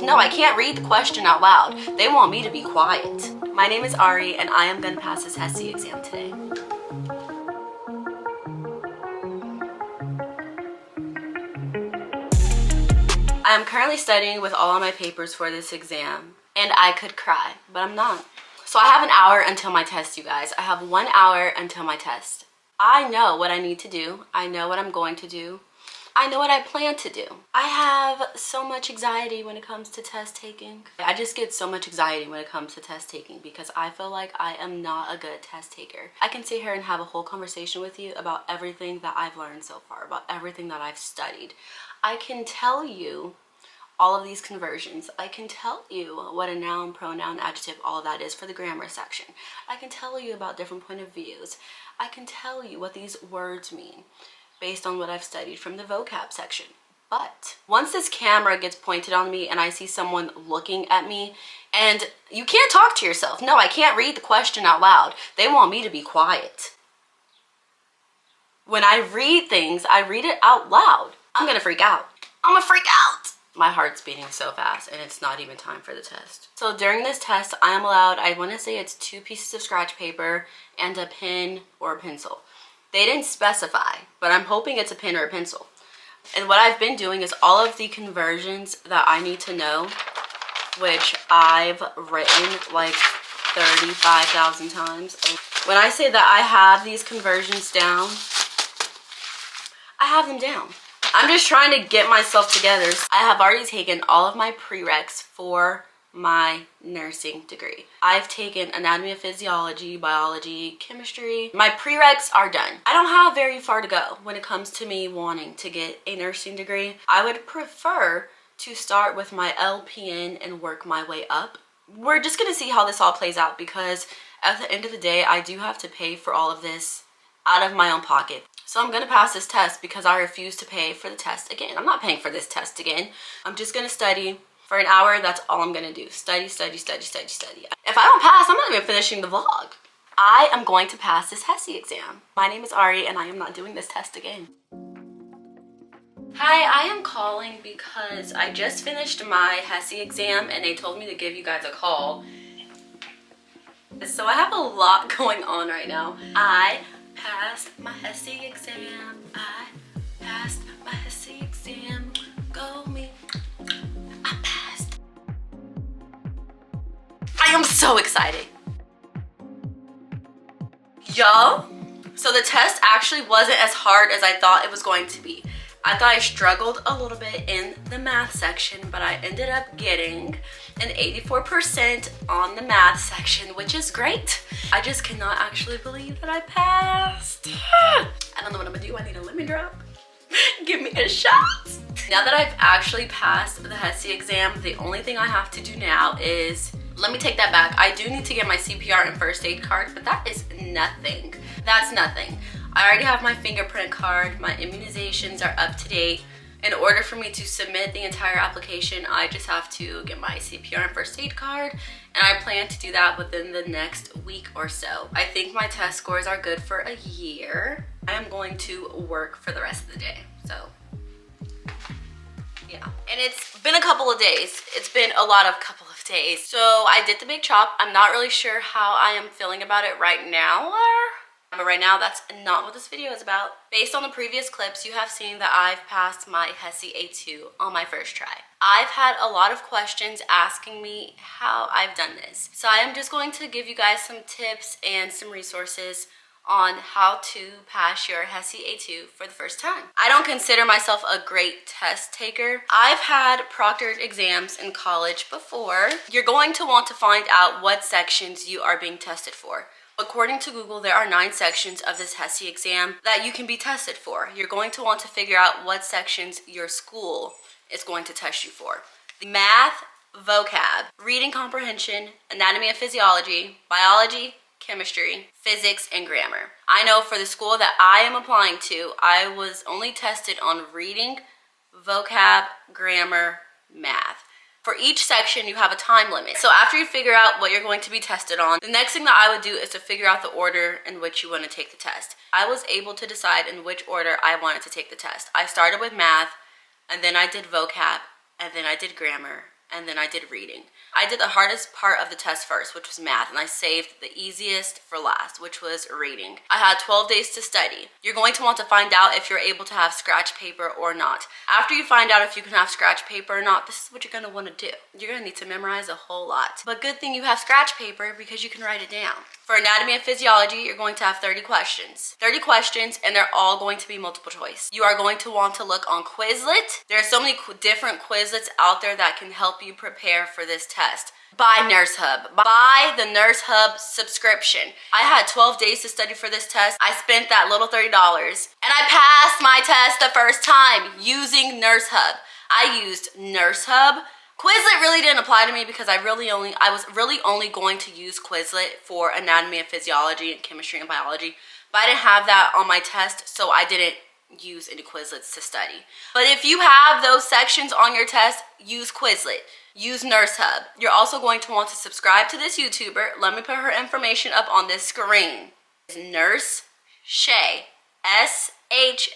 No, I can't read the question out loud. They want me to be quiet. My name is Ari, and I am gonna pass this Hesi exam today. I am currently studying with all of my papers for this exam, and I could cry, but I'm not. So I have an hour until my test, you guys. I have 1 hour until my test. I know what I need to do. I know what I'm going to do. I know what I plan to do. I have so much anxiety when it comes to test taking. I just get so much anxiety when it comes to test taking because I feel like I am not a good test taker. I can sit here and have a whole conversation with you about everything that I've learned so far, about everything that I've studied. I can tell you all of these conversions. I can tell you what a noun, pronoun, adjective, all of that is for the grammar section. I can tell you about different point of views. I can tell you what these words mean based on what I've studied from the vocab section. But once this camera gets pointed on me and I see someone looking at me, and you can't talk to yourself. No, I can't read the question out loud. They want me to be quiet. When I read things, I read it out loud. I'm gonna freak out. I'm gonna freak out. My heart's beating so fast and it's not even time for the test. So during this test, I am allowed, I wanna say it's 2 pieces of scratch paper and a pen or a pencil. They didn't specify, but I'm hoping it's a pen or a pencil. And what I've been doing is all of the conversions that I need to know, which I've written like 35,000 times. When I say that I have these conversions down, I have them down. I'm just trying to get myself together. I have already taken all of my prereqs for my nursing degree. I've taken anatomy of physiology, biology, chemistry. My prereqs are done. I don't have very far to go when it comes to me wanting to get a nursing degree. I would prefer to start with my LPN and work my way up. We're just gonna see how this all plays out because at the end of the day, I do have to pay for all of this out of my own pocket. So I'm gonna pass this test because I refuse to pay for the test again. I'm not paying for this test again. I'm just gonna study for an hour. That's all I'm gonna do. Study, study, study, study, study. If I don't pass, I'm not even finishing the vlog. I am going to pass this Hesi exam. My name is Ari and I am not doing this test again. Hi, I am calling because I just finished my Hesi exam and they told me to give you guys a call. So I have a lot going on right now. I passed my Hesi exam. I passed my Hesi exam. Go me. I passed. I am so excited. Yo, so the test actually wasn't as hard as I thought it was going to be. I thought I struggled a little bit in the math section, but I ended up getting an 84% on the math section, which is great. I just cannot actually believe that I passed. I don't know what I'm gonna do. I need a lemon drop. Give me a shot. Now that I've actually passed the Hesi exam, the only thing I have to do now is, let me take that back. I do need to get my CPR and first aid card, but that is nothing. That's nothing. I already have my fingerprint card. My immunizations are up to date. In order for me to submit the entire application, I just have to get my CPR and first aid card, and I plan to do that within the next week or so. I think my test scores are good for a year. I am going to work for the rest of the day, so yeah. And it's been a couple of days. It's been a lot of couple of days. So I did the big chop. I'm not really sure how I am feeling about it right now. But right now, that's not what this video is about. Based on the previous clips, you have seen that I've passed my Hesi A2 on my first try. I've had a lot of questions asking me how I've done this. So I am just going to give you guys some tips and some resources on how to pass your Hesi A2 for the first time. I don't consider myself a great test taker. I've had proctored exams in college before. You're going to want to find out what sections you are being tested for. According to Google, there are 9 sections of this Hesi exam that you can be tested for. You're going to want to figure out what sections your school is going to test you for. The math, vocab, reading comprehension, anatomy and physiology, biology, chemistry, physics, and grammar. I know for the school that I am applying to, I was only tested on reading, vocab, grammar, math. For each section, you have a time limit. So after you figure out what you're going to be tested on, the next thing that I would do is to figure out the order in which you want to take the test. I was able to decide in which order I wanted to take the test. I started with math, and then I did vocab, and then I did grammar, and then I did reading. I did the hardest part of the test first, which was math, and I saved the easiest for last, which was reading. I had 12 days to study. You're going to want to find out if you're able to have scratch paper or not. After you find out if you can have scratch paper or not, this is what you're going to want to do. You're going to need to memorize a whole lot. But good thing you have scratch paper because you can write it down. For anatomy and physiology, you're going to have 30 questions. 30 questions, and they're all going to be multiple choice. You are going to want to look on Quizlet. There are so many different Quizlets out there that can help you prepare for this test. Buy nursehub. Buy the nursehub subscription. I had 12 days to study for this test. I spent that little $30, and I passed my test the first time using nursehub. I used nursehub. Quizlet really didn't apply to me because I was really only going to use Quizlet for anatomy and physiology and chemistry and biology, but I didn't have that on my test, so I didn't use any Quizlets to study. But if you have those sections on your test, use Quizlet. Use nursehub. You're also going to want to subscribe to this YouTuber. Let me put her information up on this screen. Nurseshai. S-H-A-I.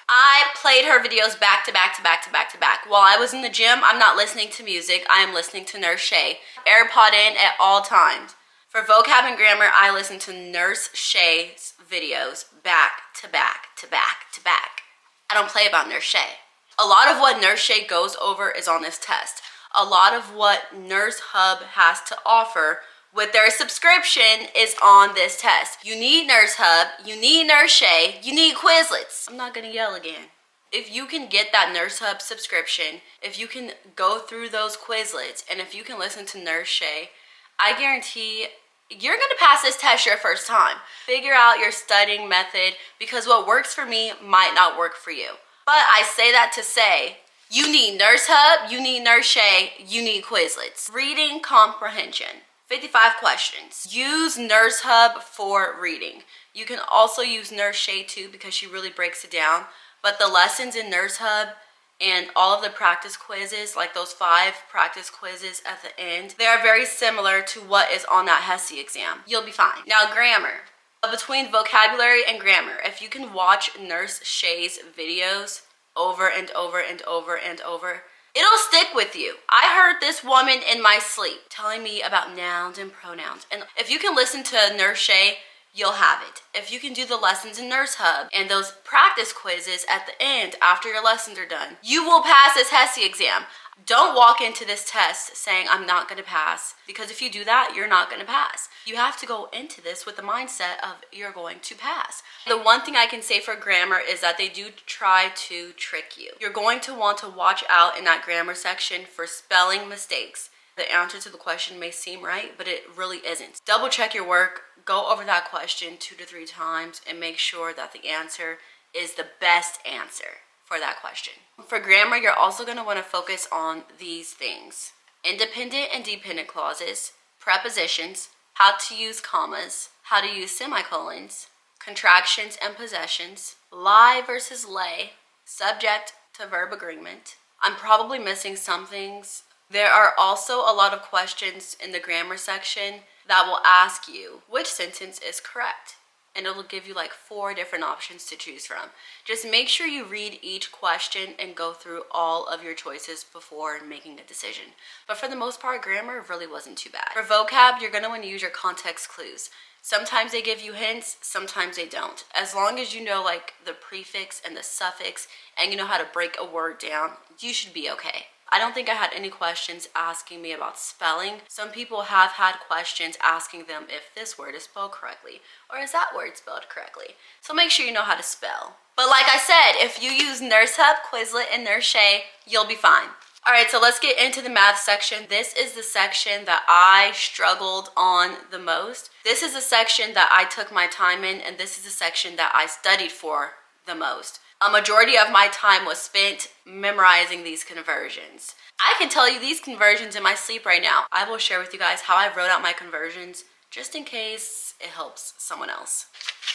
I played her videos back to back to back to back to back. While I was in the gym, I'm not listening to music. I am listening to Nurseshai. AirPod in at all times. For vocab and grammar, I listen to Nurseshai's videos back to back to back to back. I don't play about Nurseshai. A lot of what Nurseshai goes over is on this test. A lot of what nursehub has to offer with their subscription is on this test. You need nursehub, you need Nurseshai, you need Quizlets. I'm not gonna yell again. If you can get that nursehub subscription, if you can go through those Quizlets, and if you can listen to Nurseshai, I guarantee you're gonna pass this test your first time. Figure out your studying method, because what works for me might not work for you. But I say that to say, you need nursehub, you need Nurseshai, you need Quizlets. Reading comprehension. 55 questions. Use nursehub for reading. You can also use Nurseshai too because she really breaks it down. But the lessons in nursehub and all of the practice quizzes, like those 5 practice quizzes at the end, they are very similar to what is on that Hesi exam. You'll be fine. Now, grammar. Between vocabulary and grammar, if you can watch Nurseshai's videos over and over and over and over, it'll stick with you. I heard this woman in my sleep telling me about nouns and pronouns. And if you can listen to Nurseshai, you'll have it. If you can do the lessons in nursehub and those practice quizzes at the end after your lessons are done, you will pass this Hesi exam. Don't walk into this test saying, I'm not gonna pass, because if you do that, you're not gonna pass. You have to go into this with the mindset of you're going to pass. The one thing I can say for grammar is that they do try to trick you. You're going to want to watch out in that grammar section for spelling mistakes. The answer to the question may seem right, but it really isn't. Double check your work, go over that question 2 to 3 times, and make sure that the answer is the best answer for that question. For grammar, you're also going to want to focus on these things: independent and dependent clauses, prepositions, how to use commas, how to use semicolons, contractions and possessions, lie versus lay, subject to verb agreement. I'm probably missing some things. There are also a lot of questions in the grammar section that will ask you which sentence is correct. And it'll give you like 4 different options to choose from. Just make sure you read each question and go through all of your choices before making a decision. But for the most part, grammar really wasn't too bad. For vocab, you're gonna wanna use your context clues. Sometimes they give you hints, sometimes they don't. As long as you know like the prefix and the suffix and you know how to break a word down, you should be okay. I don't think I had any questions asking me about spelling. Some people have had questions asking them if this word is spelled correctly or is that word spelled correctly. So make sure you know how to spell. But like I said, if you use nursehub, Quizlet, and Nurseshai, you'll be fine. All right, so let's get into the math section. This is the section that I struggled on the most. This is the section that I took my time in, and this is the section that I studied for the most. A majority of my time was spent memorizing these conversions. I can tell you these conversions in my sleep right now. I will share with you guys how I wrote out my conversions just in case it helps someone else.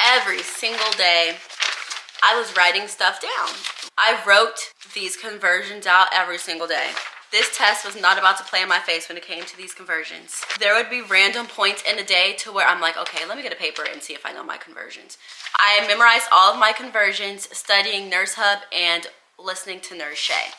Every single day, I was writing stuff down. I wrote these conversions out every single day. This test was not about to play in my face when it came to these conversions. There would be random points in a day to where I'm like, okay, let me get a paper and see if I know my conversions. I memorized all of my conversions studying nursehub and listening to Nurseshai.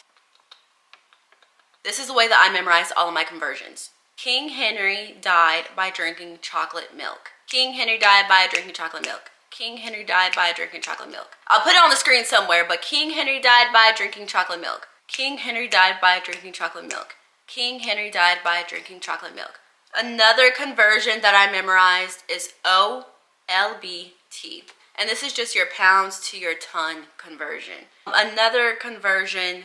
This is the way that I memorized all of my conversions. King Henry died by drinking chocolate milk. King Henry died by drinking chocolate milk. King Henry died by drinking chocolate milk. I'll put it on the screen somewhere, but King Henry died by drinking chocolate milk. King Henry died by drinking chocolate milk. King Henry died by drinking chocolate milk. Another conversion that I memorized is OLBT. And this is just your pounds to your ton conversion. Another conversion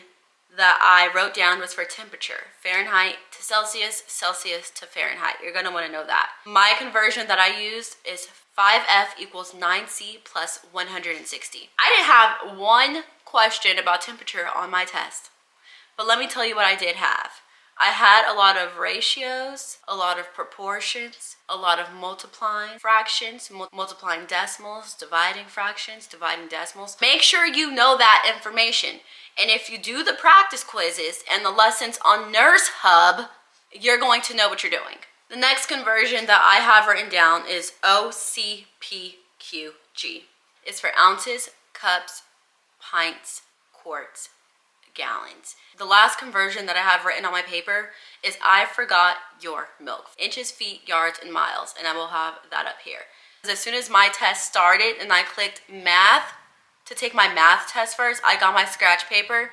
that I wrote down was for temperature. Fahrenheit to Celsius, Celsius to Fahrenheit. You're gonna wanna know that. My conversion that I used is 5F equals 9C plus 160. I didn't have one question about temperature on my test, but let me tell you what I did have. I had a lot of ratios, a lot of proportions, a lot of multiplying fractions, multiplying decimals, dividing fractions, dividing decimals. Make sure you know that information. And if you do the practice quizzes and the lessons on nursehub, you're going to know what you're doing. The next conversion that I have written down is OCPQG. It's for ounces, cups, pints, quarts, gallons. The last conversion that I have written on my paper is I forgot your milk. Inches, feet, yards, and miles. And I will have that up here. As soon as my test started and I clicked math to take my math test first, I got my scratch paper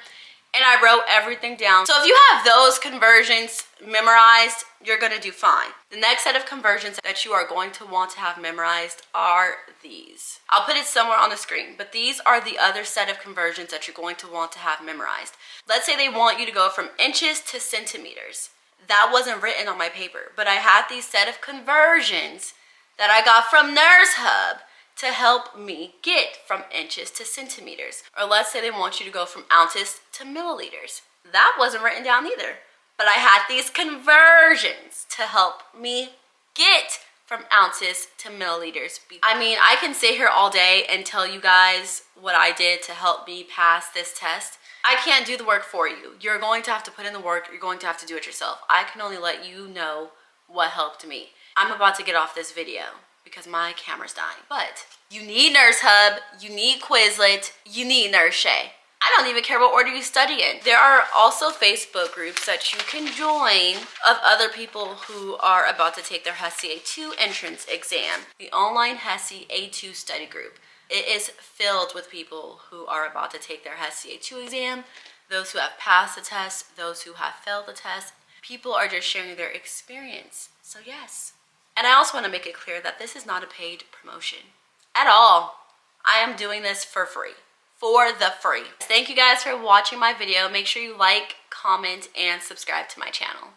and I wrote everything down. So if you have those conversions memorized, you're gonna do fine. The next set of conversions that you are going to want to have memorized are these. I'll put it somewhere on the screen, but these are the other set of conversions that you're going to want to have memorized. Let's say they want you to go from inches to centimeters. That wasn't written on my paper, but I had these set of conversions that I got from nursehub to help me get from inches to centimeters. Or let's say they want you to go from ounces to milliliters. That wasn't written down either, but I had these conversions to help me get from ounces to milliliters. I mean, I can sit here all day and tell you guys what I did to help me pass this test. I can't do the work for you. You're going to have to put in the work. You're going to have to do it yourself. I can only let you know what helped me. I'm about to get off this video because my camera's dying. But you need nursehub, you need Quizlet, you need nurseshai. I don't even care what order you study in. There are also Facebook groups that you can join of other people who are about to take their Hesi A2 entrance exam. The online Hesi A2 study group. It is filled with people who are about to take their Hesi A2 exam, those who have passed the test, those who have failed the test. People are just sharing their experience. So yes. And I also want to make it clear that this is not a paid promotion at all. I am doing this for free. For the free. Thank you guys for watching my video. Make sure you like, comment, and subscribe to my channel.